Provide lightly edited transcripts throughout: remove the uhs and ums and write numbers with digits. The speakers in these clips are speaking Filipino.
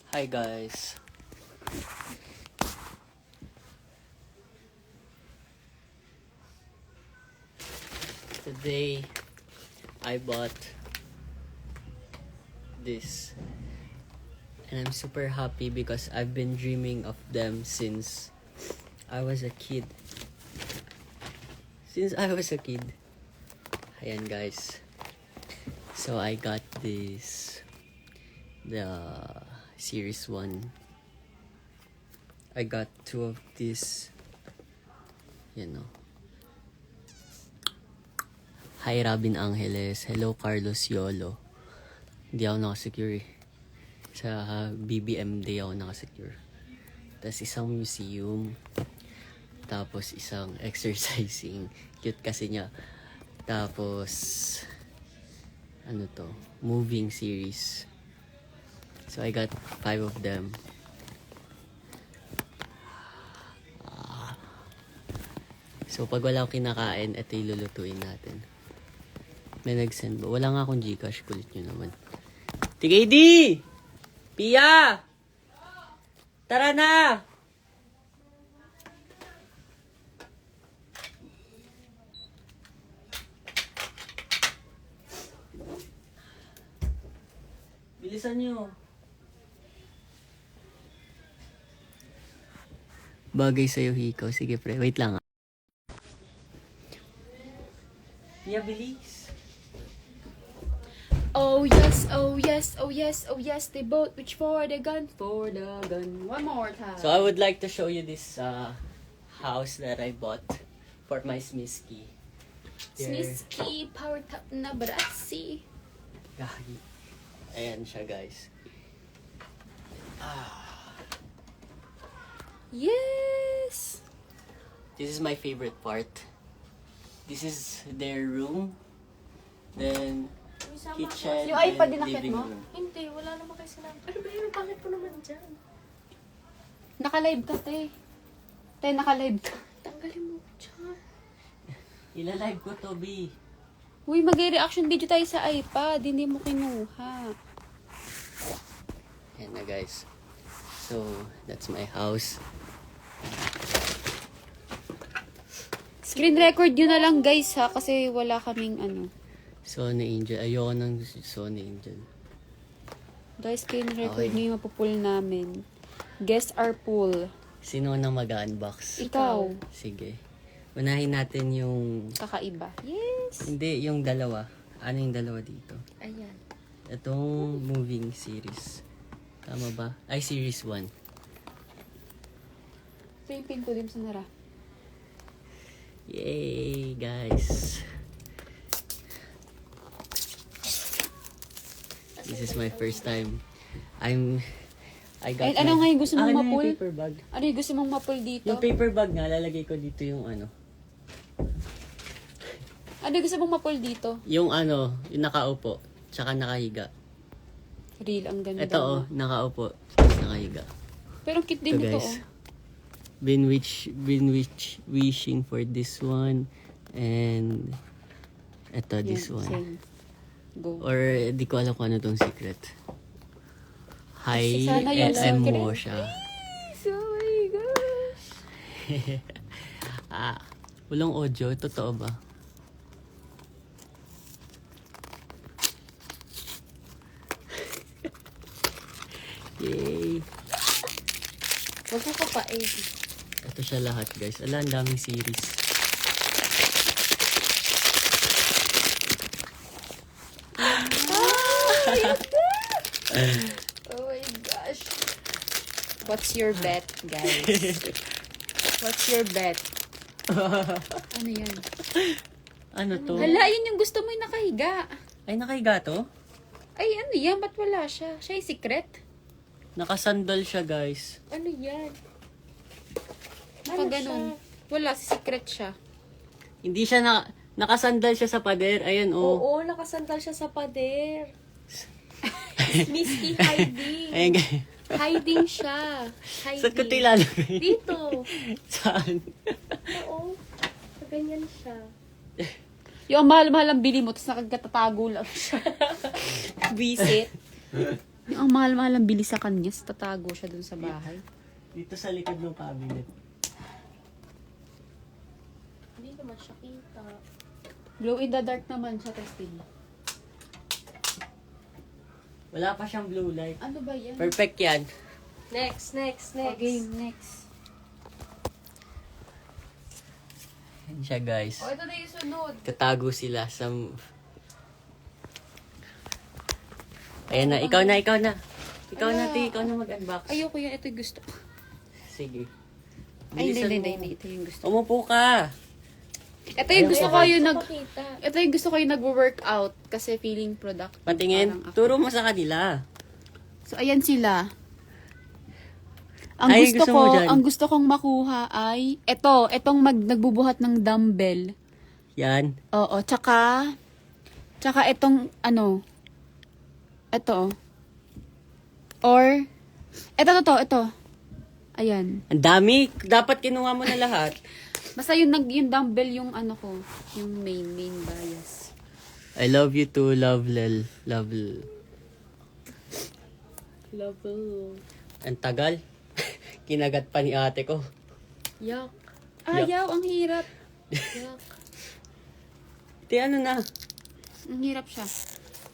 Hi guys. Today I bought this and I'm super happy because I've been dreaming of them since I was a kid. Ayan guys. So I got this, the series 1. I got 2 of this, Hi Robin Angeles, hello Carlos Yolo. Hindi ako nakasecure eh. Sa BBMD ako nakasecure. Tapos isang museum. Tapos isang exercising. Cute kasi niya. Tapos moving series. So I got 5 of them. So pag wala akong kinakain, ito ilulutuin natin. May nag-send ba? Wala nga akong Gcash, kulit nyo naman. TKD! Pia! Tara na! Bilisan nyo. Bagay sa'yo, Hiko. Sige, pre. Wait lang. Pia, bilis. Oh yes, oh yes, oh yes, oh yes, they both reach for the gun, One more time. So I would like to show you this house that I bought for my Smisky. Snisky, power top na brasi. Gagi. Ayan siya, guys. Yes! This is my favorite part. This is their room. Then kitchen Yung iPad din and nakit living mo? room. Hindi, wala naman kayo sila. Ano ba yun? Bakit po naman dyan? Naka-live ka, te. Te, naka-live ka. Tanggalin mo dyan. Ilalive ko to, B. Uy, mag-reaction video tayo sa iPad. Hindi mo kinuha. Ayan na, guys. So, that's my house. Screen record yun na lang, guys, ha? Kasi wala kaming Sony Angel. Ayoko ng Sony Angel. Guys, screen record Okay. niyo yung mapupull namin. Guess our pool. Sino nang mag-unbox? Ikaw. Sige. Unahin natin yung... Kakaiba. Yes! Hindi, yung dalawa. Ano yung dalawa dito? Ayan. Itong moving series. Tama ba? Ay, series 1. Ito yung pin ko din sa nara. Yay, guys. This is my first time. I got Ano nga yung gusto mong yung mapull? paper bag. Ano yung gusto mong mapull dito? Yung paper bag nga, lalagay ko dito yung Ano yung gusto mong mapull dito? yung yung nakaupo, tsaka nakahiga. Real, ang ganda. Ito nakaupo, tsaka nakahiga. Pero ang cute din Ito, nito, guys. Been wishing for this one, and ito, this Yan, one. same. Go. Or di ko alam kung ano tong secret. Hi, Sana yung SM secret. mo siya. Oh my gosh! Walang audio, totoo ba? Yay! Huwag ko kapain. Ito siya lahat, guys. Ala, ang daming series. Oh my gosh. What's your bet, guys? What's your bet? Ano yan? Ano to? Hala, yun yung gusto mo yung nakahiga. Ay, nakahiga to? Ay, ano yan? Ba't wala siya? Siya yung secret? Nakasandal siya, guys. Ano yan? Pag ganun. Wala, si secret siya. Hindi siya nakasandal siya sa pader. Ayan, oh. Oo, nakasandal siya sa pader. Misty hiding. Ayan, guys. Hiding siya. Hiding. Saan ko ito ilalagay? Dito. Saan? Oo. Ganyan siya. Yung mahal-mahal ang bili mo, tapos nakagtatago lang siya. Visit. Yung ang mahal-mahal ang bili sa kanya, tatago siya dun sa bahay. Dito sa likod ng cabinet. Hindi naman siya kita. Glow in the dark naman siya, testing. Wala pa siyang blue light. Ano ba yan? Perfect yan. Next. Okay, next. Yan siya guys. O, ito na yung sunod. Tatago sila sa... Ayan na, ikaw na. Ikaw na, ikaw na mag-unbox. Ayoko yan, ito yung gusto ko. Sige. Ay, Bilisan hindi, mo. ito yung gusto ko. Umupo ka. Ito yung gusto ko yung Pakita. Ito yung gusto ko yung nag-workout kasi feeling productive. Patingin. Parang ako. Turo mo sa kanila. So, ayan sila. Ay, gusto mo dyan? Ang gusto kong makuha ay, etong nagbubuhat ng dumbbell. Yan. Oo, tsaka itong, ito. Or, ito. Ayan. Ang dami. Dapat kinuha mo na lahat. Basta yung dumbbell yung yung main bias. I love you too, love Lel. Love. Ang tagal. Kinagat pa ni ate ko. Yak. Ayaw, ang hirap. Yak. Di ano na. Ang hirap siya.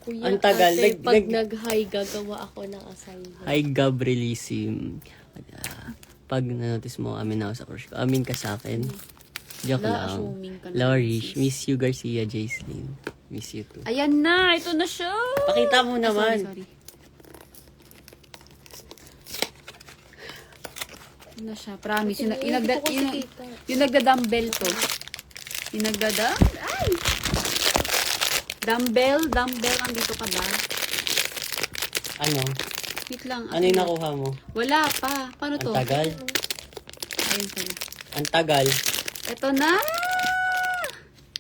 Kuya, Ang tagal. ate, pag nag-high, gagawa ako ng assignment. Hi, Gabrielissim. Pag na-notice mo, amin ako sa crush ko. Amin ka sa akin. Joke lang. assuming ka na. Lorish. Miss you, Garcia, Jaislyn. Miss you too. Ayan na, ito na siya. Pakita mo naman. Sorry. Ano na siya, promise. Yung nagda-dumbbell to. Yung ay! Dumbbell, andito ka ba? Ano? Wait lang. Ano yung nakuha mo? Wala pa. Paano to? Ang tagal. Ayun pala. Ang tagal. Ito na!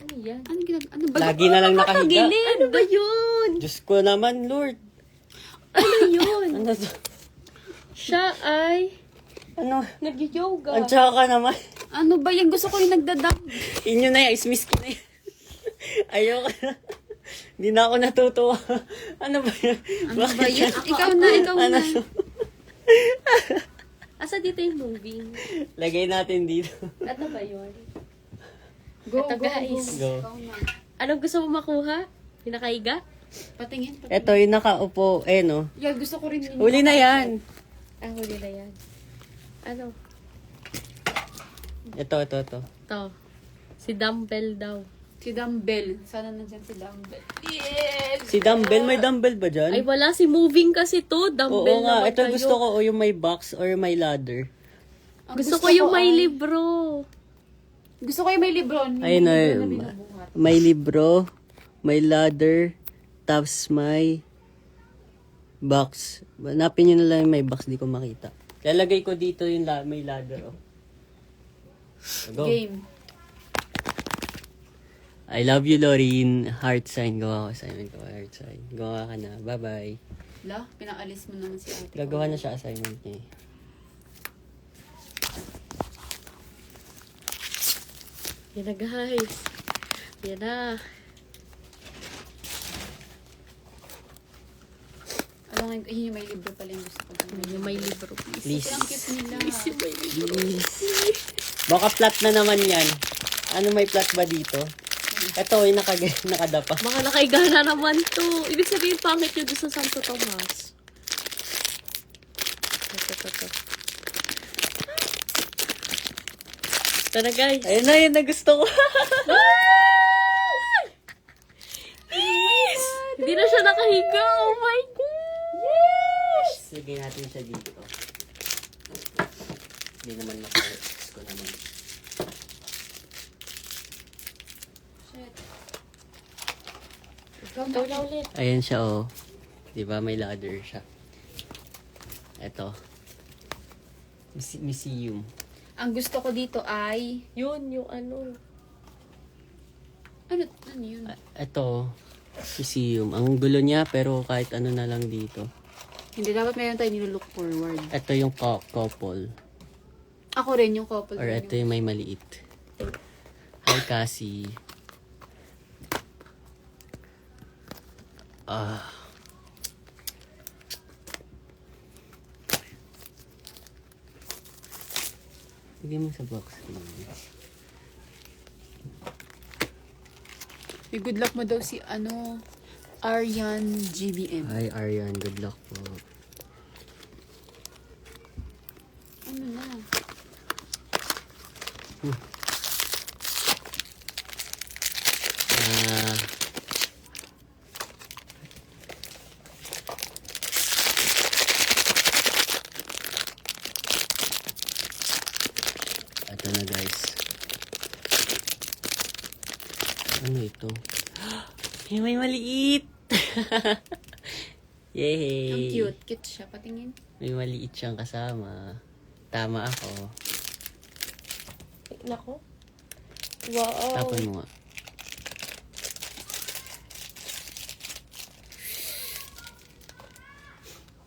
Ano yan? Ano ba? Lagi na lang nakahiga. Ano ba yun? Diyos ko naman, Lord. Ano yun? Ano to? Siya ay Ano? nag-yoga. Ang tsaka ka naman. Ano ba yan? Gusto ko yung nagda-dumbbell. Inyo na yan. Ismiss ko na yan. Ayoko na. Hindi na ako natutuwa. Ano ba yan? Ano ba yan? Ikaw na. Ano? Asa dito yung moving? Lagay natin dito. Ano ba yun? Go, Ito, guys. Go. Ikaw na. Anong gusto mo makuha? Yung nakaiga? Patingin. Ito yung nakaupo. No? Yeah, gusto ko rin yun. Huli na yan. Ah, huli na yan. Ano? Ito. To. Si dumbbell daw. Si dumbbell. Sana nandyan si dumbbell. Yes! Si dumbbell, may dumbbell ba dyan? Ay, wala. Si moving kasi to. Dumbbell Oo nga. naman Ito kayo. gusto ko o yung may box or may ladder. Ang Gusto ko yung may ay- libro. Gusto ko yung may libro. Yung Ay, libro no. na binubuhat. May libro, may ladder, tapos may box. Hanapin nyo na lang yung may box, di ko makita. Lalagay ko dito yung may ladder. Oh. Go. Game. I love you, Lorin. Heart sign. Gawa ko assignment ko. Heart sign. Gawa ka na. Bye-bye. La, pinaalis mo naman si ate. Gagawa na siya assignment niya. Yan na, guys. Yan na. Alam nga, yun yung may libro pala yung gusto ko. Yung may libro, please. Please. Ang cute nila. Yung may libro. Baka flat na naman yan. Ano, may flat ba dito? Ito, yung nakadapa. Baka nakaiga na naman to. Ibig sabihin, pangit yun doon sa Santo Tomas. Ito. Tara, guys. Ayun na, yun na gusto ko. Yes! Hindi na siya nakahiga. Oh my God! Yes! Sige natin siya dito. Hindi naman makalit. Ko naman. Ito na ulit. Ayan siya, oh. Diba, may ladder siya. Ito. Museum. Ang gusto ko dito ay... Yun, yung ano. Ano yun? Ito. Museum. Ang gulo niya, pero kahit ano na lang dito. Hindi, dapat mayroon tayo nilook forward. Ito yung couple. Ako rin, yung couple. Or ito yung may maliit. Hi, Cassie. Lagay mo sa box. May good luck mo daw si Aryan GBM. Hi, Aryan. Good luck po. Ano na? Ah... Ito na guys. Ano ito? May maliit! Yay! Ang cute. Cute siya. Patingin. May maliit siyang kasama. Tama ako. Nako. Wow. Tapon mo nga.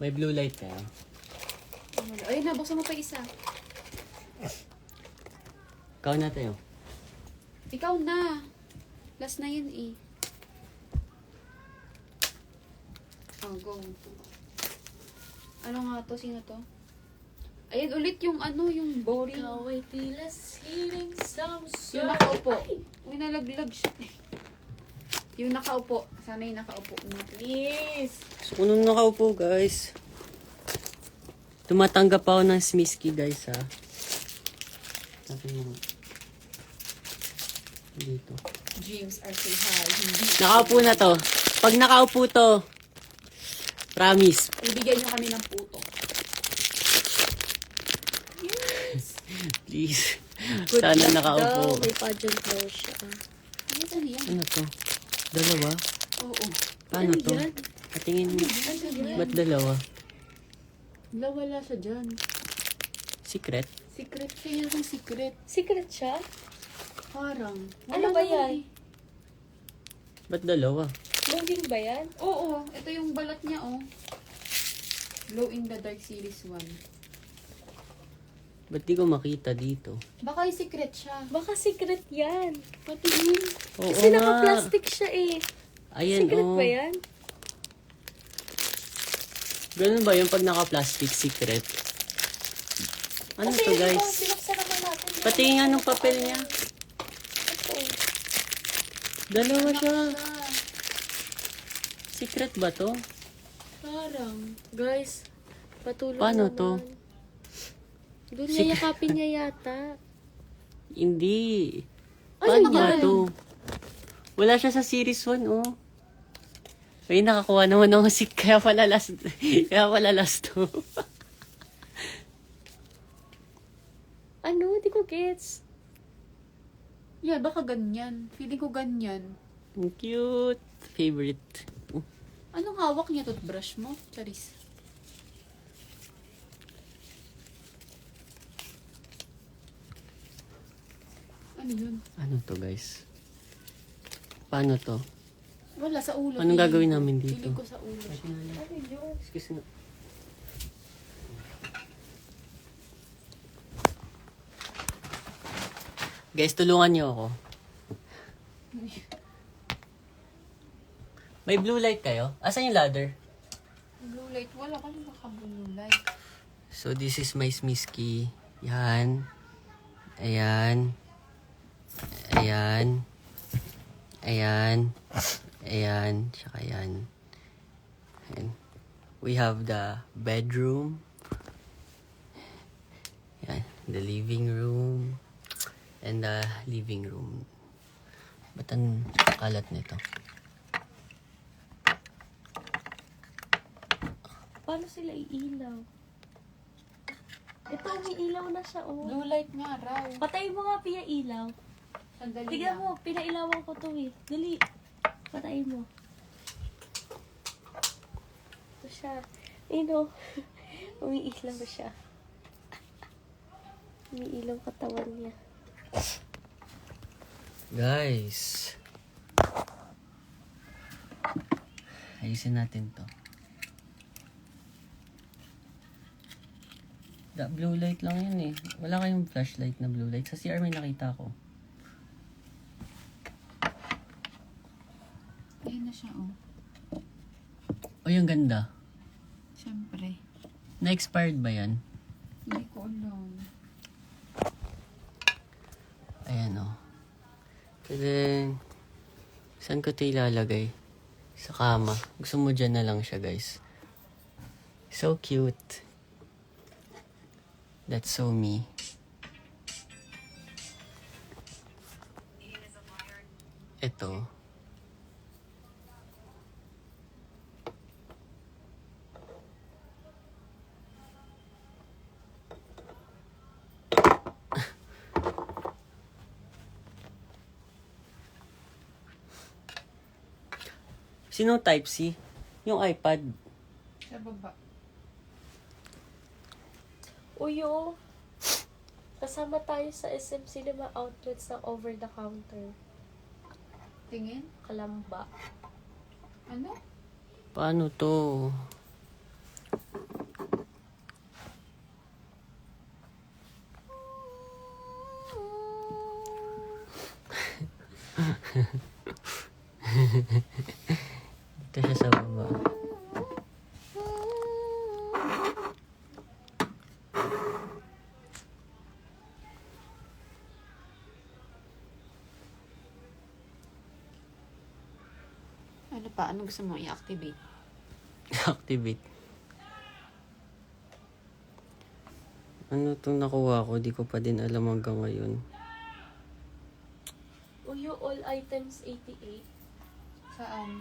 May blue light ka. Ay, nabuksan mo pa isa. Ikaw na tayo. Ikaw na. Last na yun eh. Oh, go. Ano nga to? Sino to? Ayan ulit yung yung boring. Ikaw ay tila siling Yung nakaupo. Uy, nalaglag siya. Yung nakaupo. Sana yung nakaupo na. Please. So, kung nung nakaupo, guys. Tumatanggap ako ng Smisky, guys, ha. Tapos mo. Dito. Dreams are so high. Hindi. Nakaupo na to. Pag nakaupo to, promise. Ibigyan nyo kami ng puto. Please. Sana nakaupo. May pageant daw siya. Ano yan? Ano to? Dalawa? Oo. Paano Ano to? yan? Patingin mo. Ano yan? Ba't dalawa? Wala siya dyan. Secret? Secret siya yung secret. Secret siya? Parang. Ano ba yan? Ba't dalawa? Loading ba yan? Oo. Ito yung balat niya, oh. Glow in the Dark Series 1. Ba't di ko makita dito? Baka yung secret siya. Baka secret yan. Patingin. Oo Kasi nga. naka-plastic siya eh. Ayan, Secret oh. ba yan? Ganun ba yung pag naka-plastic secret? Ano Kasi to, guys? binuksan naman natin. Patingin nga ng papel niya. Ito. Dalawa siya. Secret ba to? Parang. Guys, patulong Paano naman. to? Doon niya yakapin niya yata. Hindi. Ay, Paano nga yan. to? Wala siya sa series 1, oh. Ay, nakakuha naman ako kaya pala last, kaya pala last to. Ano? Hindi ko gets. Yeah, baka ganyan. Feeling ko ganyan. Ang cute. Favorite. Anong hawak niya? Toothbrush mo? Charis. Ano yun? Ano to, guys? Paano to? Wala, sa ulo. Anong Feeling gagawin ko. namin dito? Feeling ko sa ulo siya. Ano yun? Excuse me. Guys, tulungan niyo ako. May blue light kayo? Asan yung ladder? Blue light. Wala ka lang naka-blue light. So, this is my Smisky. Yan. Ayan. Ayan. Ayan. Ayan. Tsaka yan. And we have the bedroom. Yan. The living room. And the living room. Ba't ang kalat nito? Paano sila iilaw? Ito, may ilaw na siya, oh. Blue light nga raw. Patayin mo nga, Pia, ilaw. Sandali Tignan lang. mo, pinailawan ko to eh. Dali. Patayin mo. Ito siya. Ino. Umiilaw siya. Umiilaw katawan niya. Guys. Ayusin natin to. Da, blue light lang yun eh. Wala kayong flashlight na blue light. Sa CR may nakita ko. Ayan na siya, oh. Oh, yung ganda. Siyempre. Na-expired ba yan? Hindi ko alam. Ayan o. And then, saan ko ito ilalagay? Sa kama. Gusto mo dyan na lang siya, guys. So cute. That's so me. Ito. Sino Type-C? Yung iPad. Sa baba. Uyo. Kasama tayo sa SM Cinema Outlets ng over-the-counter. Tingin? Kalamba. Ano? Paano to? Ito siya sa baba. Ano pa? Ano gusto mo i-activate? Activate. Ano itong nakuha ko? Di ko pa din alam hanggang ngayon. Uyo, all items 88. Saan?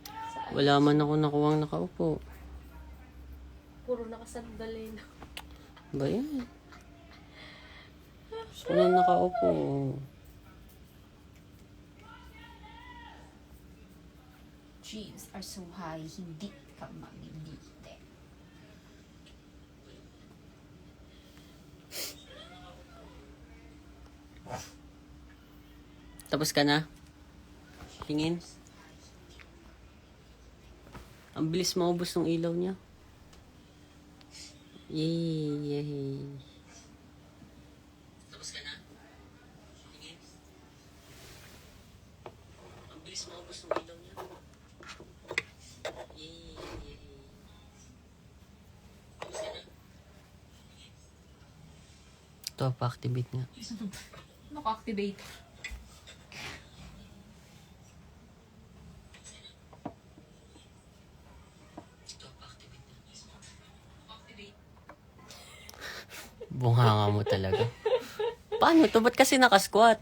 Sa Wala man ako nakuhang nakaupo. Puro nakasandali na. Ba yan? Gusto ko na nakaupo. Dreams are so high, hindi ka magbibite. Tapos ka na? Tingin? Ang bilis maubos ng ilaw niya. Yay! Tapos ka na? Tingin? Ang bilis maubos ng ilaw niya. Yay! Tapos ka na? Ito, pa-activate nga. Naka-activate. Bunghanga mo talaga. Paano to? Ba't kasi nakasquat?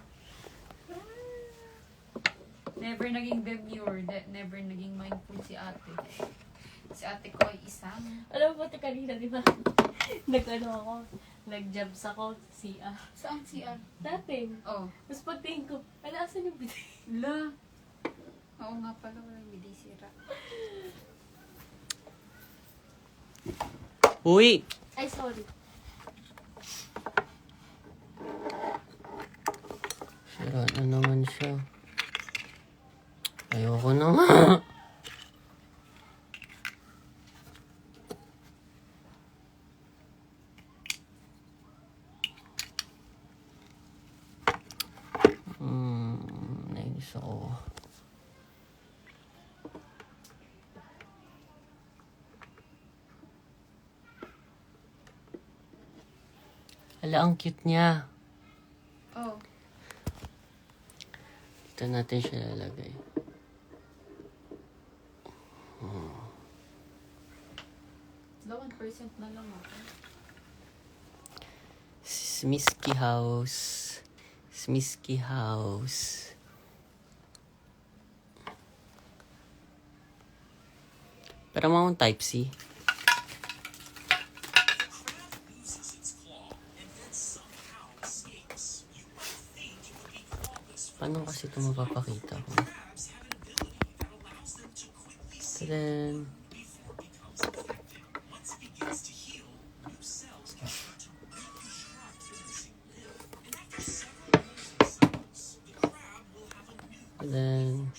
Never naging demure, never naging mindful si ate. Si ate ko ay isang... Alam mo ba ito kanina, di ba? Nag-ano ako, nag-jabs ako sa CR. Saan si ate? Dati. Oh. Tapos pagtingin ko, ala, asan yung bidet? La. Oo nga pala, walang bidi sira. Uy! Ay, sorry. Sira na naman siya. Ayoko na nga. Nainis ako. Ala, ang cute niya. Oh. Dito natin siya lalagay. La 1% na lang ako. Smisky House. Smisky House. Pero mga Type-C. Paano kasi ito mapapakita ko? Tadaan! Tadaan!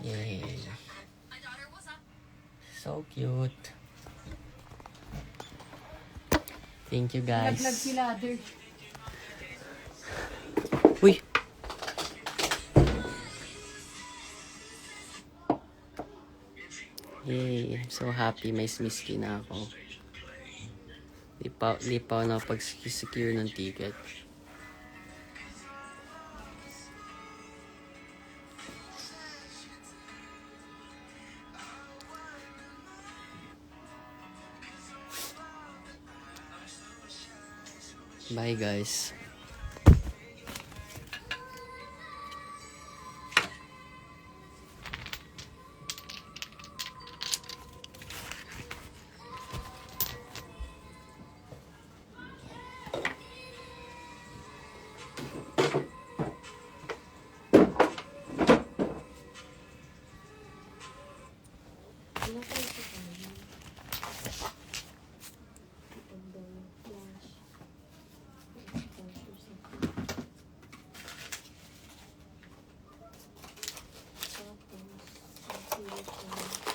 Yay! So cute! Thank you guys. Laglag si ladder. Uy! Yay! I'm so happy. May smisky na ako. Di pa ako nakapag-secure ng ticket. Bye guys. Ano pa ito kami? Pagdaw, flash. Flash or something. Tapos, silicone.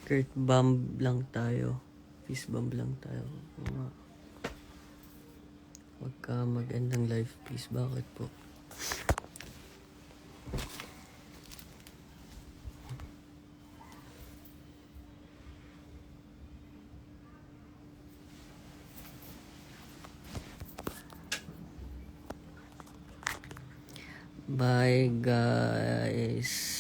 Kurt bomb lang tayo. Peace bomb lang tayo. Oo nga. Huwag ka mag-end ng live, please. Bakit po? Bye, guys.